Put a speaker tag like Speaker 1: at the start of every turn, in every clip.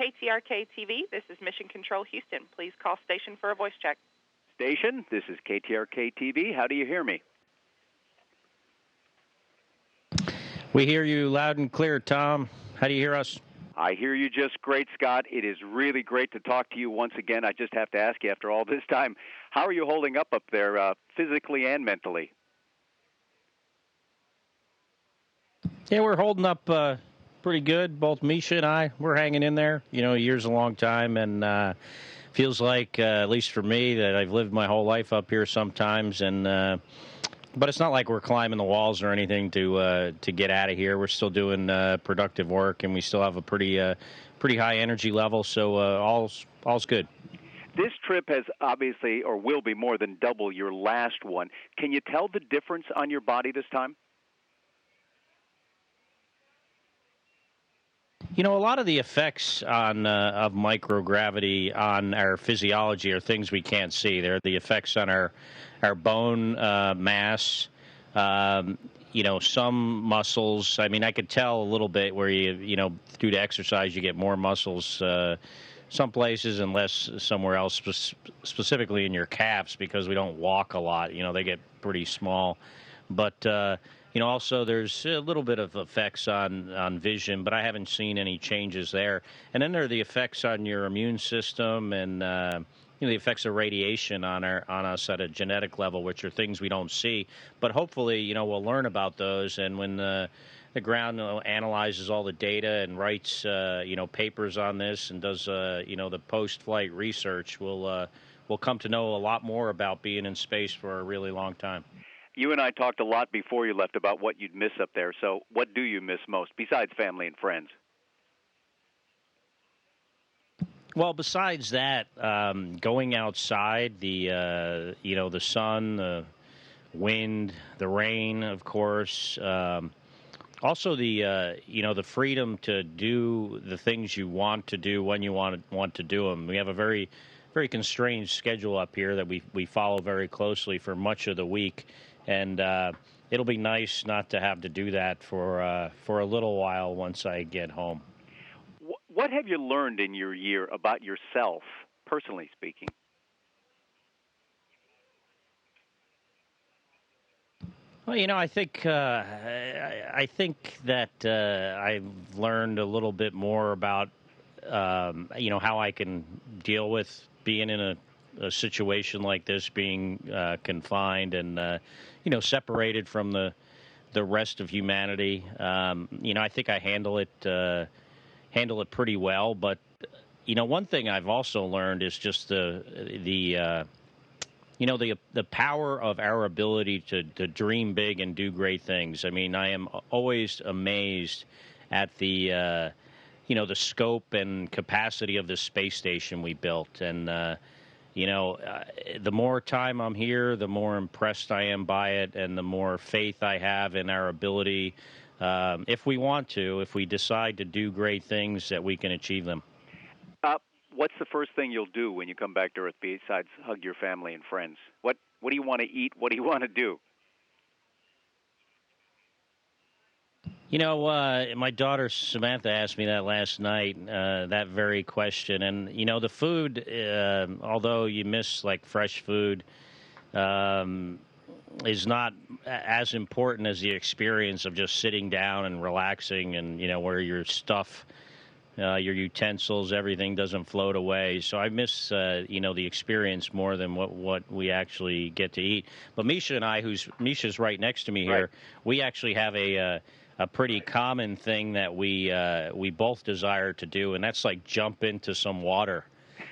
Speaker 1: KTRK-TV. This is Mission Control Houston. Please call station for a voice check.
Speaker 2: Station, this is KTRK-TV. How do you hear me?
Speaker 3: We hear you loud and clear, Tom. How do you hear us?
Speaker 2: I hear you just great, Scott. It is really great to talk to you once again. I just have to ask you, after all this time, how are you holding up there physically and mentally?
Speaker 3: Yeah, we're holding up pretty good. Both Misha and I, we're hanging in there. You know, a year's a long time, and feels like, at least for me, that I've lived my whole life up here sometimes. And but it's not like we're climbing the walls or anything to get out of here. We're still doing productive work, and we still have a pretty high energy level. So all's good.
Speaker 2: This trip has obviously, or will be, more than double your last one. Can you tell the difference on your body this time?
Speaker 3: You know, a lot of the effects of microgravity on our physiology are things we can't see. They're the effects on our bone mass. You know, some muscles. I mean, I could tell a little bit where you know, due to exercise, you get more muscles some places and less somewhere else, specifically in your calves, because we don't walk a lot. You know, they get pretty small. But you know, also there's a little bit of effects on vision, but I haven't seen any changes there. And then there are the effects on your immune system and you know, the effects of radiation on us at a genetic level, which are things we don't see. But hopefully, you know, we'll learn about those. And when the ground analyzes all the data and writes you know, papers on this and does you know, the post-flight research, we'll come to know a lot more about being in space for a really long time.
Speaker 2: You and I talked a lot before you left about what you'd miss up there. So what do you miss most, besides family and friends?
Speaker 3: Well, besides that, going outside, the you know, the sun, the wind, the rain, of course. Also, the you know, the freedom to do the things you want to do when you want to do them. We have a very constrained schedule up here that we follow very closely for much of the week. And it'll be nice not to have to do that for a little while once I get home.
Speaker 2: What have you learned in your year about yourself, personally speaking?
Speaker 3: Well, you know, I think that I've learned a little bit more about you know, how I can deal with being in a situation like this, being confined and you know, separated from the rest of humanity. You know, I think I handle it pretty well. But you know, one thing I've also learned is just the you know, the power of our ability to dream big and do great things. I mean, I am always amazed at the you know, the scope and capacity of the space station we built. And you know, the more time I'm here, the more impressed I am by it, and the more faith I have in our ability, if we want to, if we decide to do great things, that we can achieve them.
Speaker 2: What's the first thing you'll do when you come back to Earth besides hug your family and friends? What do you want to eat? What do you want to do?
Speaker 3: You know, my daughter Samantha asked me that last night, that very question. And, you know, the food, although you miss, like, fresh food, is not as important as the experience of just sitting down and relaxing and, you know, where your stuff, your utensils, everything doesn't float away. So I miss, you know, the experience more than what we actually get to eat. But Misha and I, Misha's right next to me here,
Speaker 2: right,
Speaker 3: we actually have a pretty common thing that we both desire to do, and that's like jump into some water.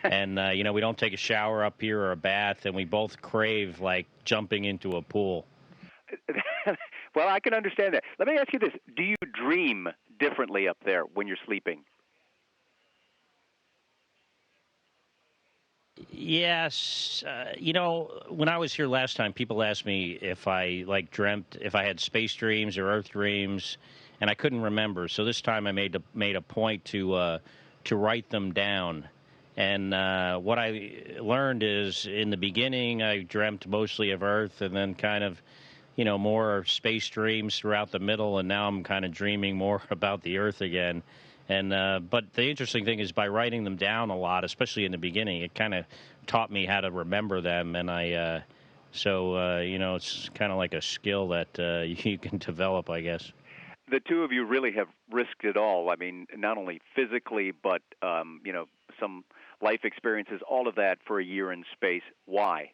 Speaker 3: And, you know, we don't take a shower up here or a bath, and we both crave, like, jumping into a pool.
Speaker 2: Well, I can understand that. Let me ask you this. Do you dream differently up there when you're sleeping?
Speaker 3: Yes. You know, when I was here last time, people asked me if I, like, dreamt, if I had space dreams or Earth dreams, and I couldn't remember. So this time I made a point to write them down. And what I learned is, in the beginning, I dreamt mostly of Earth, and then kind of, you know, more space dreams throughout the middle, and now I'm kind of dreaming more about the Earth again. And but the interesting thing is by writing them down a lot, especially in the beginning, it kind of taught me how to remember them. And it's kind of like a skill that you can develop, I guess.
Speaker 2: The two of you really have risked it all. I mean, not only physically, but some life experiences, all of that for a year in space. Why?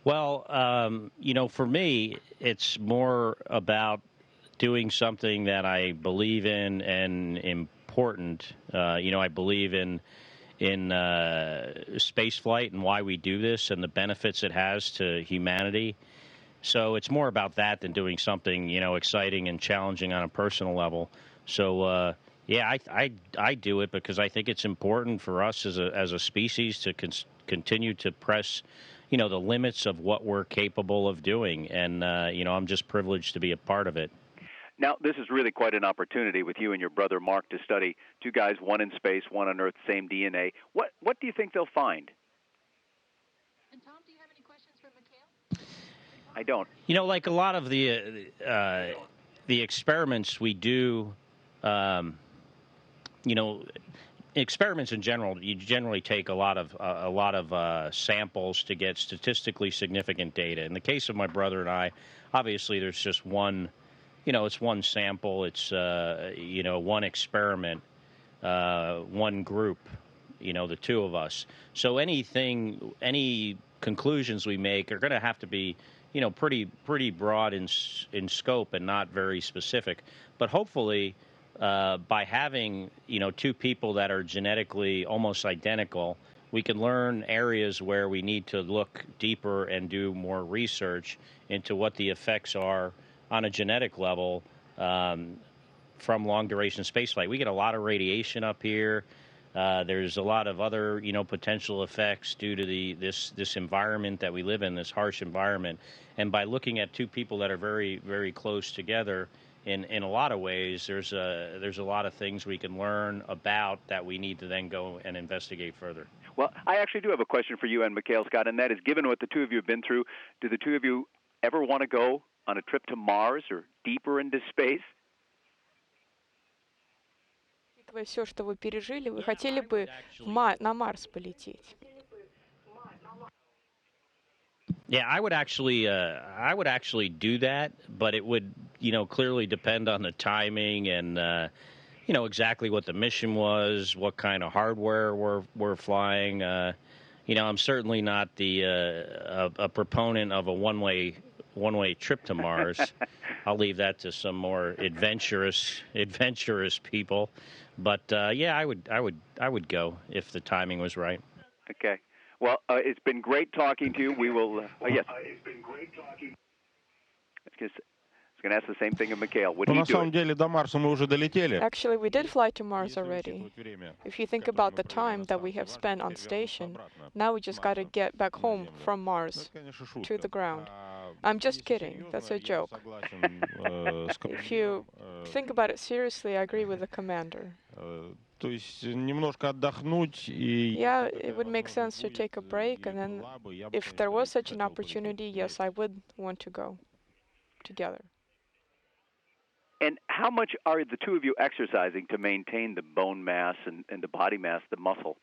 Speaker 3: Well, for me, it's more about doing something that I believe in and important. I believe in space flight and why we do this and the benefits it has to humanity. So it's more about that than doing something, exciting and challenging on a personal level. So, I do it because I think it's important for us as a species to continue to press, the limits of what we're capable of doing. And, I'm just privileged to be a part of it.
Speaker 2: Now, this is really quite an opportunity with you and your brother Mark to study two guys, one in space, one on Earth, same DNA. What do you think they'll find?
Speaker 4: And Tom, do you have any questions for Mikhail?
Speaker 2: I don't.
Speaker 3: Like a lot of the experiments we do, experiments in general, you generally take a lot of samples to get statistically significant data. In the case of my brother and I, obviously there's just one, it's one sample, it's one experiment, one group, the two of us. So any conclusions we make are going to have to be pretty broad in scope and not very specific. But hopefully, by having two people that are genetically almost identical, we can learn areas where we need to look deeper and do more research into what the effects are on a genetic level from long duration spaceflight. We get a lot of radiation up here. There's a lot of other, potential effects due to this environment that we live in, this harsh environment. And by looking at two people that are very, very close together, in a lot of ways, there's a lot of things we can learn about that we need to then go and investigate further.
Speaker 2: Well, I actually do have a question for you and Mikhail, Scott, and that is, given what the two of you have been through, do the two of you ever want to go on a trip to Mars or deeper into space?
Speaker 5: Учитывая все, что вы пережили, вы хотели бы на Марс полететь?
Speaker 3: Yeah, I would actually do that, but it would, clearly depend on the timing and, exactly what the mission was, what kind of hardware we're flying. I'm certainly not a proponent of a one-way trip to Mars. I'll leave that to some more adventurous people. But I would go if the timing was right.
Speaker 2: Okay. Well, it's been great talking to you. We will. Yes.
Speaker 6: It's been great talking.
Speaker 2: I was going to ask the same thing of Mikhail. Would he do it?
Speaker 5: Actually, we did fly to Mars already. If you think about the time that we have spent on station, now we just got to get back home from Mars to the ground. I'm just kidding. That's a joke. If you think about it seriously, I agree with the commander. Yeah, it would make sense to take a break, and then if there was such an opportunity, yes, I would want to go together.
Speaker 2: And how much are the two of you exercising to maintain the bone mass and the body mass, the muscle?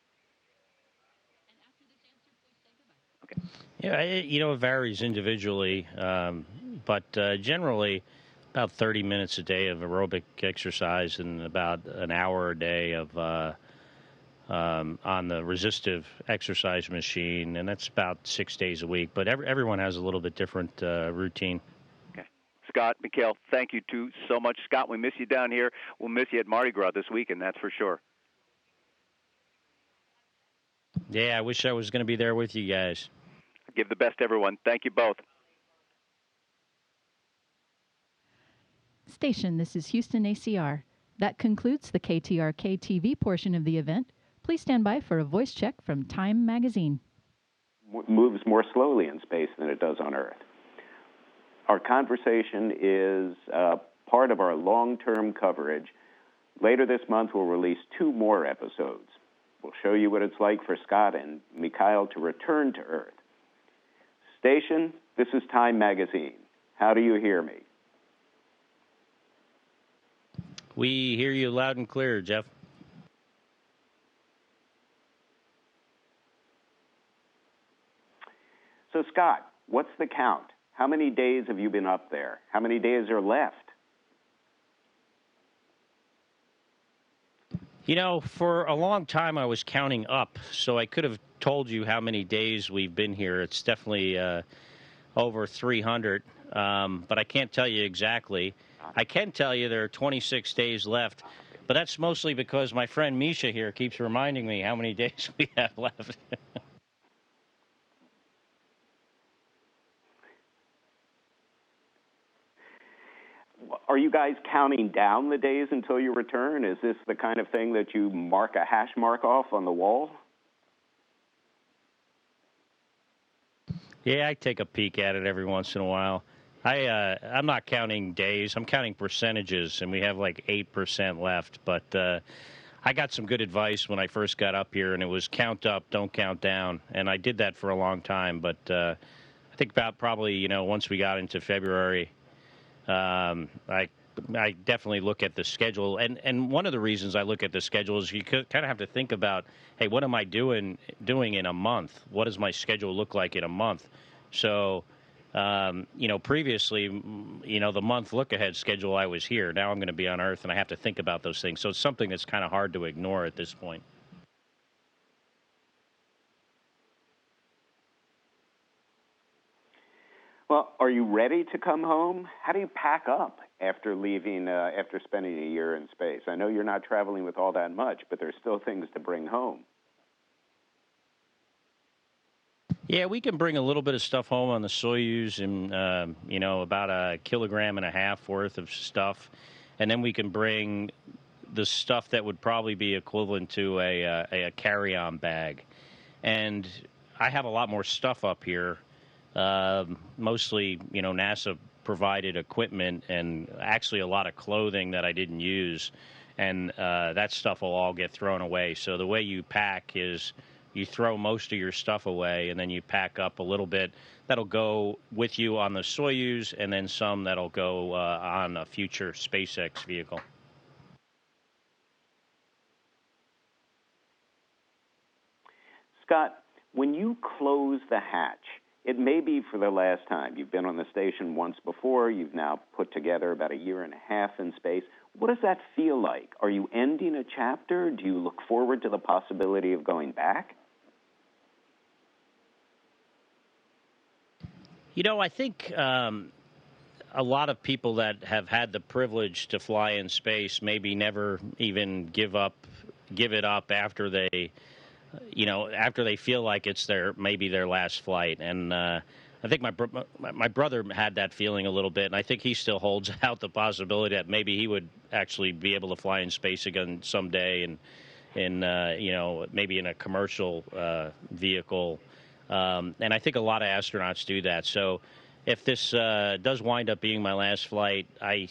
Speaker 3: Okay. Yeah, it varies individually, but generally about 30 minutes a day of aerobic exercise and about an hour a day of on the resistive exercise machine, and that's about 6 days a week. But everyone has a little bit different routine.
Speaker 2: Okay. Scott, Mikhail, thank you two so much. Scott, we miss you down here. We'll miss you at Mardi Gras this weekend, that's for sure.
Speaker 3: Yeah, I wish I was going to be there with you guys.
Speaker 2: Give the best to everyone. Thank you both.
Speaker 4: Station, this is Houston ACR. That concludes the KTRK-TV portion of the event. Please stand by for a voice check from Time magazine.
Speaker 7: Moves more slowly in space than it does on Earth. Our conversation is part of our long-term coverage. Later this month, we'll release 2 more episodes. We'll show you what it's like for Scott and Mikhail to return to Earth. Station, this is Time magazine. How do you hear me?
Speaker 3: We hear you loud and clear, Jeff.
Speaker 7: So, Scott, what's the count? How many days have you been up there? How many days are left?
Speaker 3: You know, for a long time I was counting up, so I could have told you how many days we've been here. It's definitely over 300, but I can't tell you exactly. I can tell you there are 26 days left, but that's mostly because my friend Misha here keeps reminding me how many days we have left.
Speaker 7: Are you guys counting down the days until you return? Is this the kind of thing that you mark a hash mark off on the wall?
Speaker 3: Yeah, I take a peek at it every once in a while. I'm not counting days. I'm counting percentages, and we have like 8% left. But I got some good advice when I first got up here, and it was count up, don't count down. And I did that for a long time. But I think about probably, you know, once we got into February, I definitely look at the schedule. And one of the reasons I look at the schedule is you kind of have to think about, hey, what am I doing in a month? What does my schedule look like in a month? So, you know, previously, you know, the month look-ahead schedule, I was here. Now I'm going to be on Earth, and I have to think about those things. So it's something that's kind of hard to ignore at this point.
Speaker 7: Well, are you ready to come home? How do you pack up after leaving, after spending a year in space? I know you're not traveling with all that much, but there's still things to bring home.
Speaker 3: Yeah, we can bring a little bit of stuff home on the Soyuz, and you know, about 1.5 kilograms worth of stuff, and then we can bring the stuff that would probably be equivalent to a carry-on bag. And I have a lot more stuff up here, mostly, you know, NASA provided equipment and actually a lot of clothing that I didn't use, and that stuff will all get thrown away. So the way you pack is you throw most of your stuff away, and then you pack up a little bit that'll go with you on the Soyuz, and then some that'll go on a future SpaceX vehicle.
Speaker 7: Scott, when you close the hatch, it may be for the last time. You've been on the station once before. You've now put together about 1.5 years in space. What does that feel like? Are you ending a chapter? Do you look forward to the possibility of going back?
Speaker 3: You know, I think a lot of people that have had the privilege to fly in space maybe never even give it up after they, you know, after they feel like it's maybe their last flight. And I think my brother had that feeling a little bit, and I think he still holds out the possibility that maybe he would actually be able to fly in space again someday, and you know, maybe in a commercial vehicle. And I think a lot of astronauts do that. So if this does wind up being my last flight, I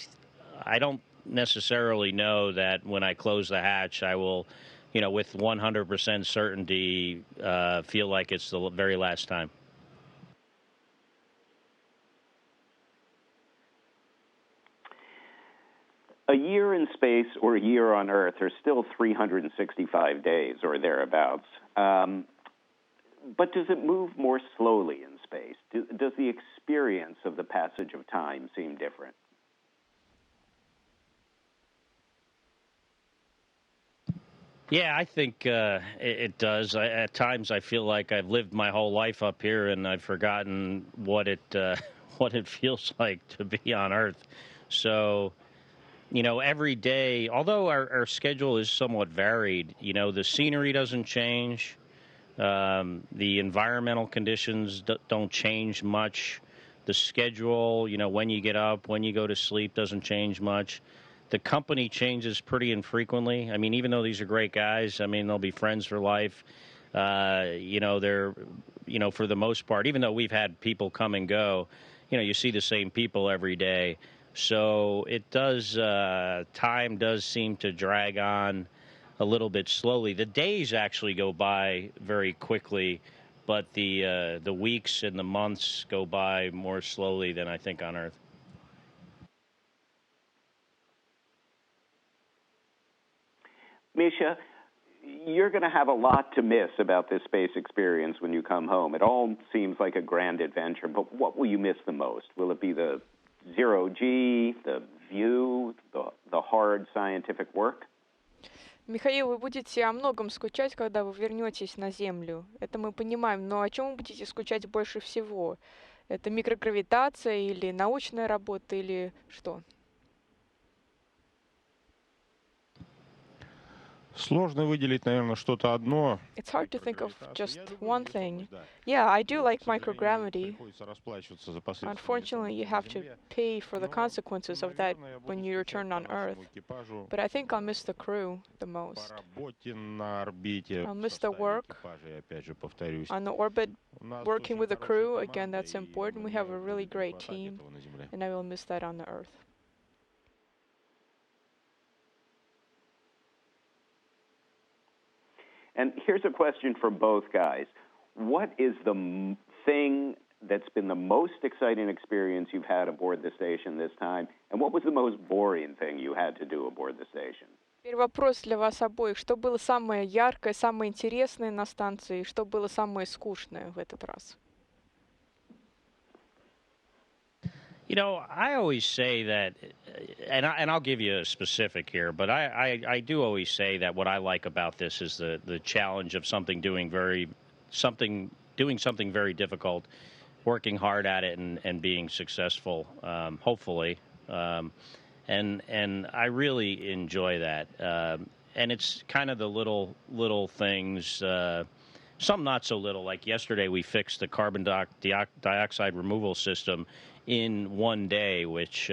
Speaker 3: don't necessarily know that when I close the hatch, I will, you know, with 100% certainty, feel like it's the very last time.
Speaker 7: A year in space or a year on Earth are still 365 days or thereabouts. But does it move more slowly in space? Does the experience of the passage of time seem different?
Speaker 3: Yeah, I think it does. At times, I feel like I've lived my whole life up here, and I've forgotten what it feels like to be on Earth. So, you know, every day, although our schedule is somewhat varied, you know, the scenery doesn't change. The environmental conditions don't change much. The schedule, you know, when you get up, when you go to sleep doesn't change much. The company changes pretty infrequently. I mean, even though these are great guys, I mean, they'll be friends for life. You know, they're, you know, for the most part, even though we've had people come and go, you know, you see the same people every day. So it does, time does seem to drag on a little bit slowly. The days actually go by very quickly, but the weeks and the months go by more slowly than I think on Earth.
Speaker 7: Misha, you're going to have a lot to miss about this space experience when you come home. It all seems like a grand adventure, but what will you miss the most? Will it be the zero-G, the view, the hard scientific work?
Speaker 5: Михаил, вы будете о многом скучать, когда вы вернетесь на Землю. Это мы понимаем, но о чем вы будете скучать больше всего? Это микрогравитация или научная работа или что?
Speaker 6: Сложно выделить, наверное, что-то одно.
Speaker 5: It's hard to think of just one thing. Yeah, I do like microgravity. Unfortunately, you have to pay for the consequences of that when you return on Earth. But I think I'll miss the crew the most. I'll miss the work on the orbit, working with the crew. Again, that's important. We have a really great team, and I will miss that on the Earth.
Speaker 7: And here's a question for both guys. What is the thing that's been the most exciting experience you've had aboard the station this time? And what was the most boring thing you had to do aboard the station?
Speaker 5: Теперь вопрос для вас обоих. Что было самое яркое, самое интересное на станции, и что было самое скучное в этот раз?
Speaker 3: You know, I always say that, and I'll give you a specific here, but I do always say that what I like about this is the challenge of doing something very difficult, working hard at it, and being successful, hopefully, and I really enjoy that, and it's kind of the little things. Some not so little, like yesterday we fixed the carbon dioxide removal system in one day, which,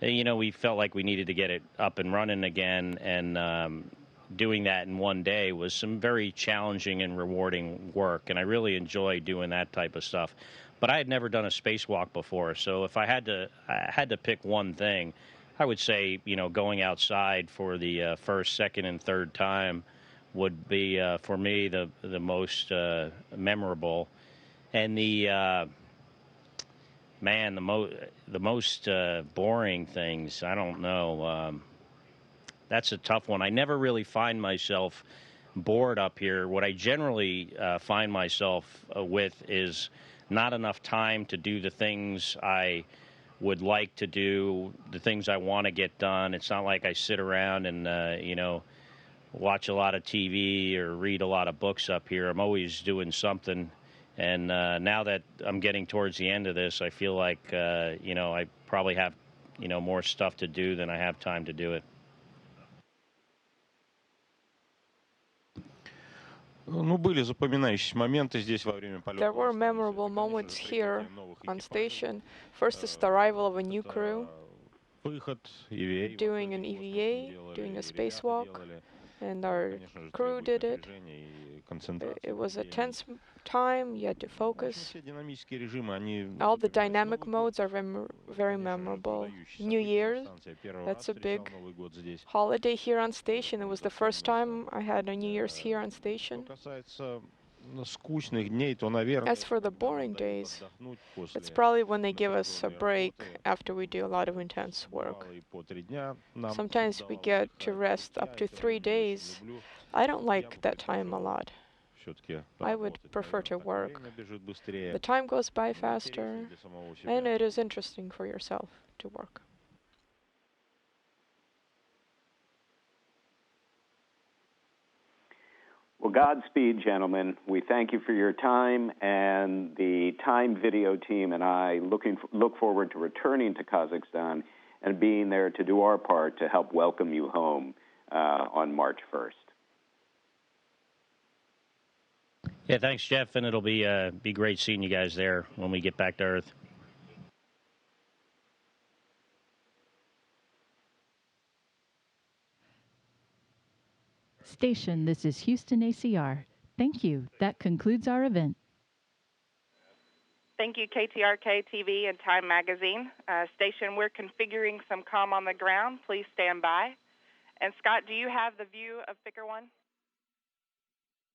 Speaker 3: we felt like we needed to get it up and running again, and doing that in one day was some very challenging and rewarding work, and I really enjoy doing that type of stuff. But I had never done a spacewalk before, so if I had to pick one thing, I would say, going outside for the first, second, and third time would be, for me, the most memorable. And the most boring things, I don't know. That's a tough one. I never really find myself bored up here. What I generally find myself with is not enough time to do the things I would like to do, the things I want to get done. It's not like I sit around and, watch a lot of TV or read a lot of books up here. I'm always doing something. And now that I'm getting towards the end of this, I feel like, I probably have, more stuff to do than I have time to do it.
Speaker 5: There were memorable moments here on station. First is the arrival of a new crew, doing an EVA, doing a spacewalk, and our crew did it. It was a tense time. You had to focus. All the dynamic modes are very memorable. New Year's, that's a big holiday here on station. It was the first time I had a New Year's here on station. As for the boring days, it's probably when they give us a break after we do a lot of intense work. Sometimes we get to rest up to 3 days. I don't like that time a lot. I would prefer to work. The time goes by faster, and it is interesting for yourself to work.
Speaker 7: Well, Godspeed, gentlemen. We thank you for your time, and the Time Video team and I look forward to returning to Kazakhstan and being there to do our part to help welcome you home on March 1st.
Speaker 3: Yeah, thanks, Jeff, and it'll be great seeing you guys there when we get back to Earth.
Speaker 4: Station, this is Houston ACR. Thank you. That concludes our event.
Speaker 1: Thank you, KTRK-TV and Time Magazine. Station, we're configuring some comm on the ground. Please stand by. And Scott, do you have the view of Figure 1?